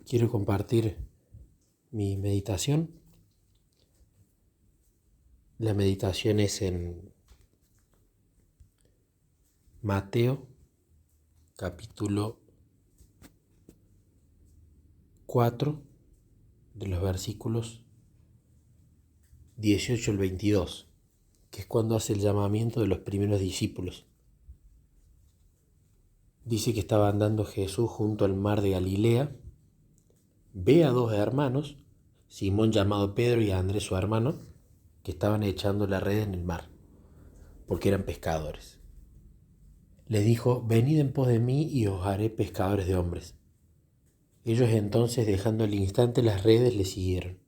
Quiero compartir mi meditación. La meditación es en Mateo, capítulo 4, de los versículos 18 al 22, que es cuando hace el llamamiento de los primeros discípulos. Dice que estaba andando Jesús junto al mar de Galilea, ve a dos hermanos, Simón llamado Pedro y a Andrés su hermano, que estaban echando la red en el mar, porque eran pescadores. Les dijo: venid en pos de mí y os haré pescadores de hombres. Ellos entonces, dejando al instante las redes, le siguieron.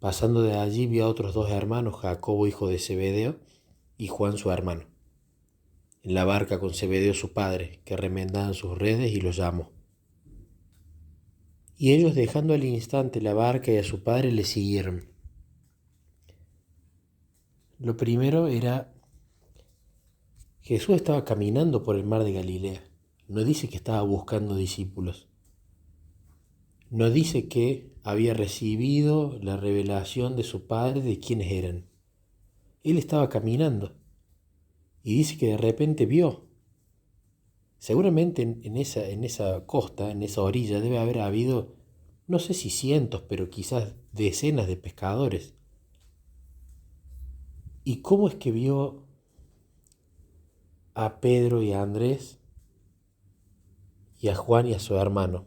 Pasando de allí vio a otros dos hermanos, Jacobo hijo de Zebedeo y Juan su hermano, en la barca con Zebedeo su padre, que remendaban sus redes, y los llamó. Y ellos, dejando al instante la barca y a su padre, le siguieron. Lo primero era, Jesús estaba caminando por el mar de Galilea. No dice que estaba buscando discípulos. No dice que había recibido la revelación de su padre de quiénes eran. Él estaba caminando y dice que de repente vio. Seguramente en esa costa, en esa orilla, debe haber habido, no sé si cientos, pero quizás decenas de pescadores. ¿Y cómo es que vio a Pedro y a Andrés y a Juan y a su hermano?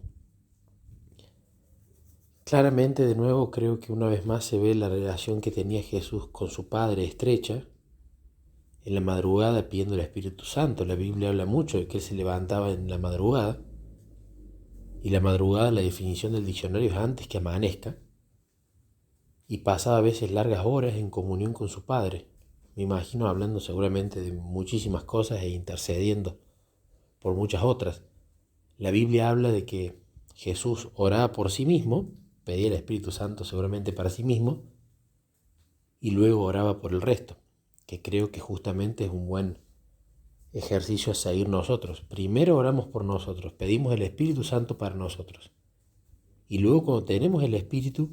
Claramente, de nuevo, creo que una vez más se ve la relación que tenía Jesús con su Padre estrecha. En la madrugada pidiendo el Espíritu Santo. La Biblia habla mucho de que Él se levantaba en la madrugada. Y la madrugada, la definición del diccionario es antes que amanezca. Y pasaba a veces largas horas en comunión con su Padre. Me imagino hablando seguramente de muchísimas cosas e intercediendo por muchas otras. La Biblia habla de que Jesús oraba por sí mismo, pedía el Espíritu Santo seguramente para sí mismo, y luego oraba por el resto, que creo que justamente es un buen ejercicio a seguir nosotros. Primero oramos por nosotros, pedimos el Espíritu Santo para nosotros. Y luego, cuando tenemos el Espíritu,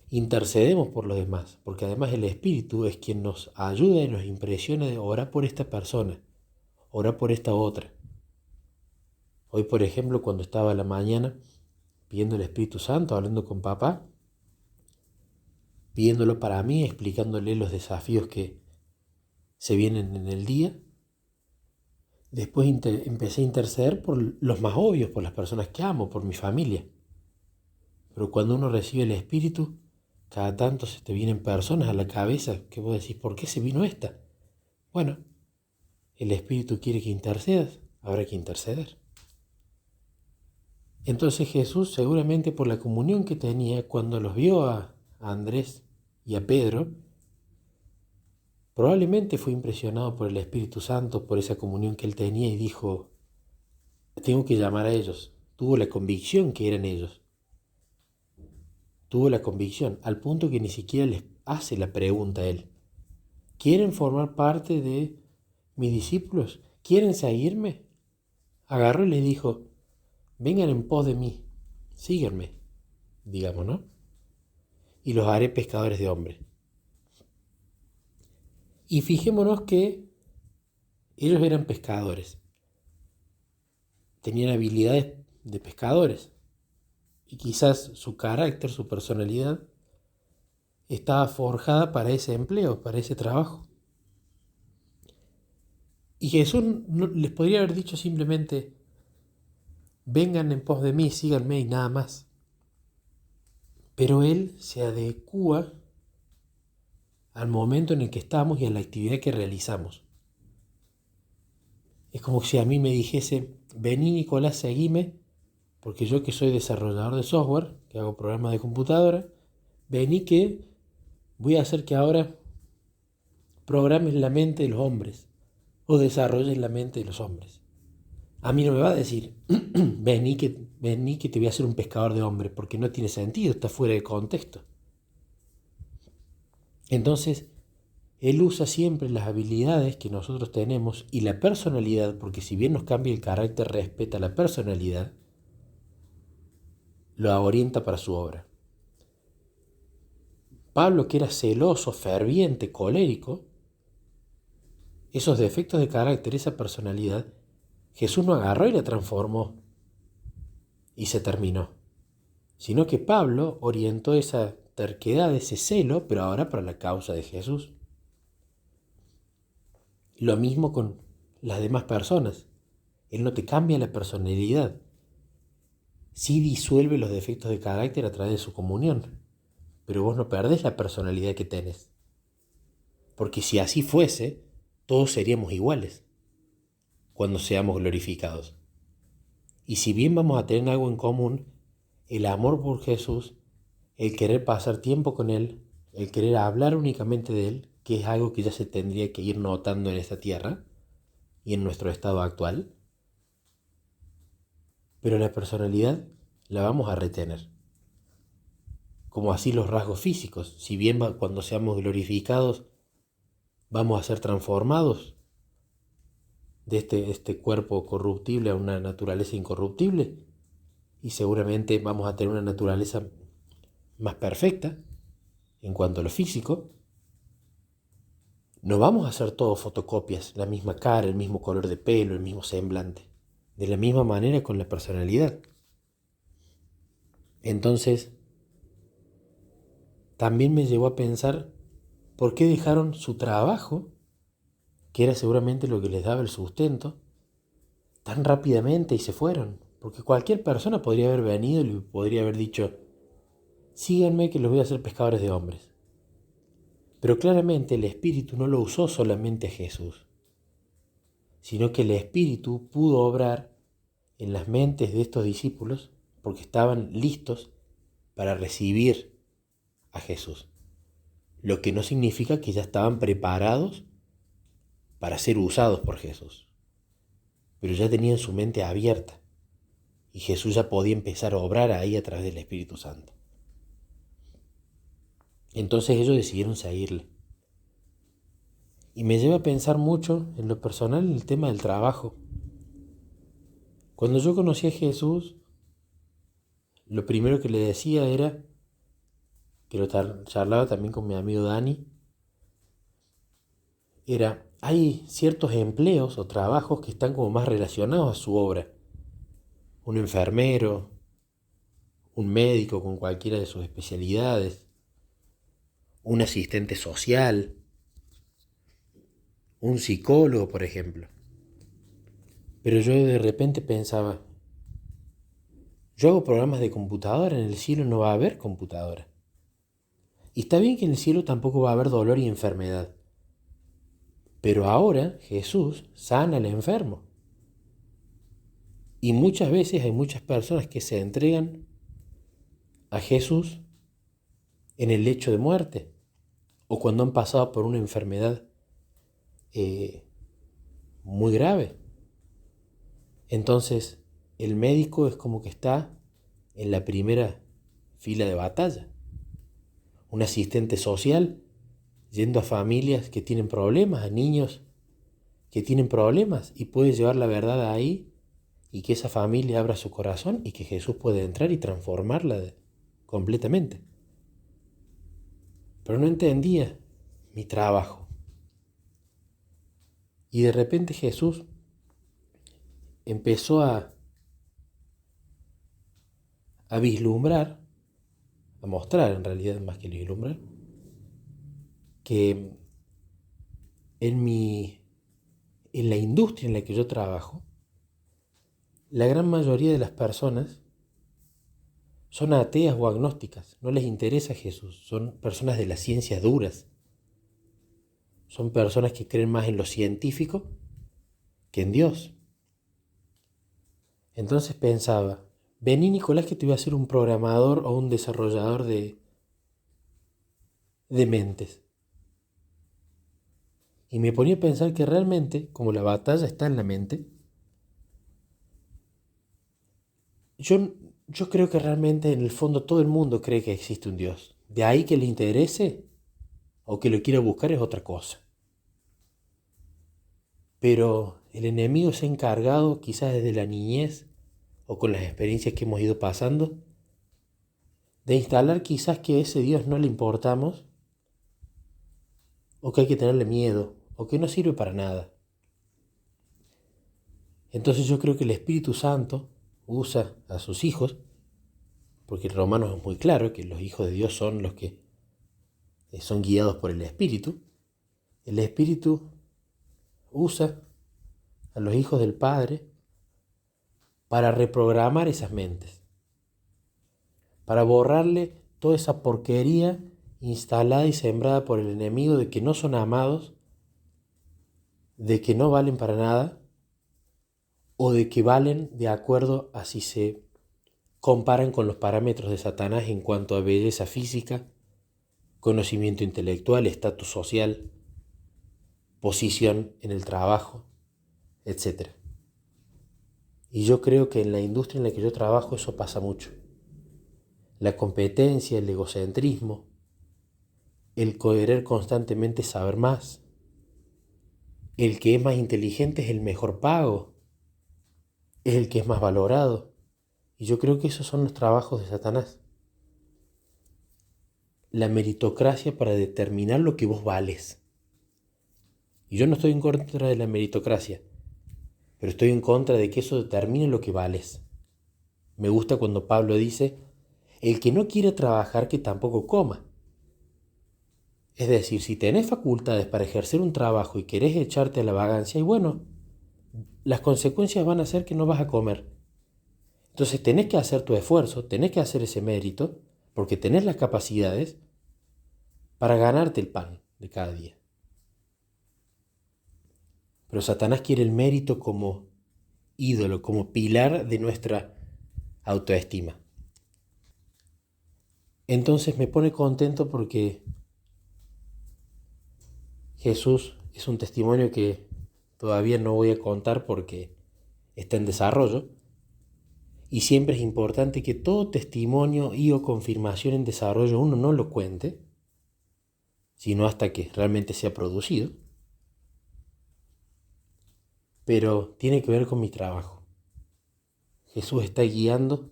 intercedemos por los demás, porque además el Espíritu es quien nos ayuda y nos impresiona de orar por esta persona, orar por esta otra. Hoy, por ejemplo, cuando estaba a la mañana pidiendo el Espíritu Santo, hablando con papá, pidiéndolo para mí, explicándole los desafíos que se vienen en el día. Después empecé a interceder por los más obvios, por las personas que amo, por mi familia. Pero cuando uno recibe el Espíritu, cada tanto se te vienen personas a la cabeza que vos decís: ¿por qué se vino esta? Bueno, el Espíritu quiere que intercedas, habrá que interceder. Entonces Jesús, seguramente por la comunión que tenía, cuando los vio a Andrés y a Pedro, probablemente fue impresionado por el Espíritu Santo, por esa comunión que él tenía, y dijo: tengo que llamar a ellos. Tuvo la convicción que eran ellos. Tuvo la convicción, al punto que ni siquiera les hace la pregunta a él: ¿quieren formar parte de mis discípulos? ¿Quieren seguirme? Agarró y les dijo: vengan en pos de mí, síganme, digamos, ¿no? Y los haré pescadores de hombres. Y fijémonos que ellos eran pescadores, tenían habilidades de pescadores, y quizás su carácter, su personalidad, estaba forjada para ese empleo, para ese trabajo. Y Jesús no, les podría haber dicho simplemente: vengan en pos de mí, síganme, y nada más. Pero Él se adecúa al momento en el que estamos y a la actividad que realizamos. Es como si a mí me dijese: vení, Nicolás, seguime, porque yo, que soy desarrollador de software, que hago programas de computadora, vení que voy a hacer que ahora programes la mente de los hombres o desarrolles la mente de los hombres. A mí no me va a decir: vení que te voy a hacer un pescador de hombres, porque no tiene sentido, está fuera de contexto. Entonces, Él usa siempre las habilidades que nosotros tenemos y la personalidad, porque si bien nos cambia el carácter, respeta la personalidad, lo orienta para su obra. Pablo, que era celoso, ferviente, colérico, esos defectos de carácter, esa personalidad, Jesús no agarró y la transformó y se terminó, sino que Pablo orientó esa terquedad, ese celo, pero ahora para la causa de Jesús. Lo mismo con las demás personas. Él no te cambia la personalidad, sí disuelve los defectos de carácter a través de su comunión, pero vos no perdés la personalidad que tenés. Porque si así fuese, todos seríamos iguales cuando seamos glorificados. Y si bien vamos a tener algo en común, el amor por Jesús, el querer pasar tiempo con Él, el querer hablar únicamente de Él, que es algo que ya se tendría que ir notando en esta tierra y en nuestro estado actual, pero la personalidad la vamos a retener. Como así los rasgos físicos, si bien cuando seamos glorificados vamos a ser transformados de este cuerpo corruptible a una naturaleza incorruptible, y seguramente vamos a tener una naturaleza más perfecta en cuanto a lo físico. No vamos a hacer todo fotocopias, la misma cara, el mismo color de pelo, el mismo semblante. De la misma manera con la personalidad. Entonces, también me llevó a pensar por qué dejaron su trabajo, que era seguramente lo que les daba el sustento, tan rápidamente y se fueron. Porque cualquier persona podría haber venido y le podría haber dicho, síganme que los voy a hacer pescadores de hombres. Pero claramente el Espíritu no lo usó solamente a Jesús, sino que el Espíritu pudo obrar en las mentes de estos discípulos porque estaban listos para recibir a Jesús. Lo que no significa que ya estaban preparados para ser usados por Jesús, pero ya tenían su mente abierta y Jesús ya podía empezar a obrar ahí a través del Espíritu Santo. Entonces ellos decidieron seguirle. Y me lleva a pensar mucho en lo personal en el tema del trabajo. Cuando yo conocí a Jesús, lo primero que le decía era, que lo charlaba también con mi amigo Dani, era, hay ciertos empleos o trabajos que están como más relacionados a su obra. Un enfermero, un médico con cualquiera de sus especialidades, un asistente social, un psicólogo, por ejemplo. Pero yo de repente pensaba, yo hago programas de computadora, en el cielo no va a haber computadora. Y está bien que en el cielo tampoco va a haber dolor y enfermedad. Pero ahora Jesús sana al enfermo. Y muchas veces hay muchas personas que se entregan a Jesús en el lecho de muerte o cuando han pasado por una enfermedad muy grave. Entonces, el médico es como que está en la primera fila de batalla. Un asistente social yendo a familias que tienen problemas, a niños que tienen problemas, y puede llevar la verdad ahí y que esa familia abra su corazón y que Jesús puede entrar y transformarla completamente. Pero no entendía mi trabajo. Y de repente Jesús empezó a vislumbrar, a mostrar en realidad más que vislumbrar, que en la industria en la que yo trabajo, la gran mayoría de las personas son ateas o agnósticas, no les interesa Jesús, son personas de las ciencias duras, son personas que creen más en lo científico que en Dios. Entonces pensaba, vení Nicolás que te voy a hacer un programador o un desarrollador de mentes. Y me ponía a pensar que realmente, como la batalla está en la mente, yo creo que realmente en el fondo todo el mundo cree que existe un Dios. De ahí que le interese o que lo quiera buscar es otra cosa. Pero el enemigo se ha encargado, quizás desde la niñez o con las experiencias que hemos ido pasando, de instalar quizás que a ese Dios no le importamos, o que hay que tenerle miedo, o que no sirve para nada. Entonces yo creo que el Espíritu Santo usa a sus hijos, porque en Romanos es muy claro que los hijos de Dios son los que son guiados por el Espíritu. El Espíritu usa a los hijos del Padre para reprogramar esas mentes, para borrarle toda esa porquería instalada y sembrada por el enemigo de que no son amados, de que no valen para nada, o de que valen de acuerdo a si se comparan con los parámetros de Satanás en cuanto a belleza física, conocimiento intelectual, estatus social, posición en el trabajo, etc. Y yo creo que en la industria en la que yo trabajo eso pasa mucho. La competencia, el egocentrismo, el querer constantemente saber más, el que es más inteligente es el mejor pago, es el que es más valorado. Y yo creo que esos son los trabajos de Satanás. La meritocracia para determinar lo que vos vales. Y yo no estoy en contra de la meritocracia, pero estoy en contra de que eso determine lo que vales. Me gusta cuando Pablo dice, el que no quiere trabajar que tampoco coma. Es decir, si tenés facultades para ejercer un trabajo y querés echarte a la vagancia, y bueno, las consecuencias van a ser que no vas a comer. Entonces tenés que hacer tu esfuerzo, tenés que hacer ese mérito, porque tenés las capacidades para ganarte el pan de cada día. Pero Satanás quiere el mérito como ídolo, como pilar de nuestra autoestima. Entonces me pone contento porque Jesús es un testimonio que todavía no voy a contar porque está en desarrollo. Y siempre es importante que todo testimonio y o confirmación en desarrollo uno no lo cuente, sino hasta que realmente sea producido. Pero tiene que ver con mi trabajo. Jesús está guiando.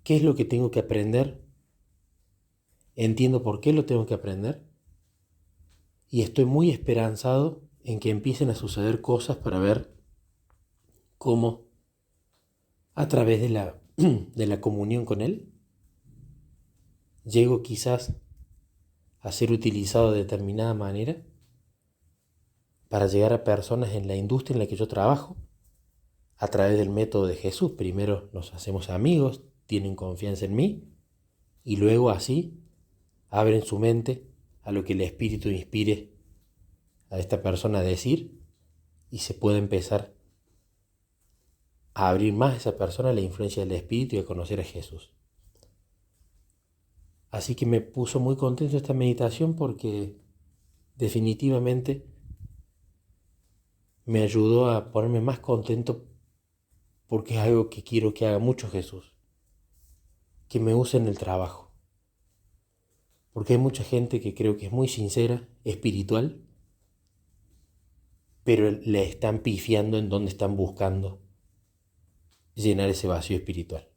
¿Qué es lo que tengo que aprender? Entiendo por qué lo tengo que aprender. Y estoy muy esperanzado en que empiecen a suceder cosas para ver cómo a través de la comunión con Él llego quizás a ser utilizado de determinada manera para llegar a personas en la industria en la que yo trabajo a través del método de Jesús. Primero nos hacemos amigos, tienen confianza en mí y luego así abren su mente a lo que el Espíritu inspire a esta persona a decir y se puede empezar a abrir más a esa persona a la influencia del Espíritu y a conocer a Jesús. Así que me puso muy contento esta meditación porque definitivamente me ayudó a ponerme más contento porque es algo que quiero que haga mucho Jesús, que me use en el trabajo. Porque hay mucha gente que creo que es muy sincera, espiritual, pero le están pifiando en donde están buscando llenar ese vacío espiritual.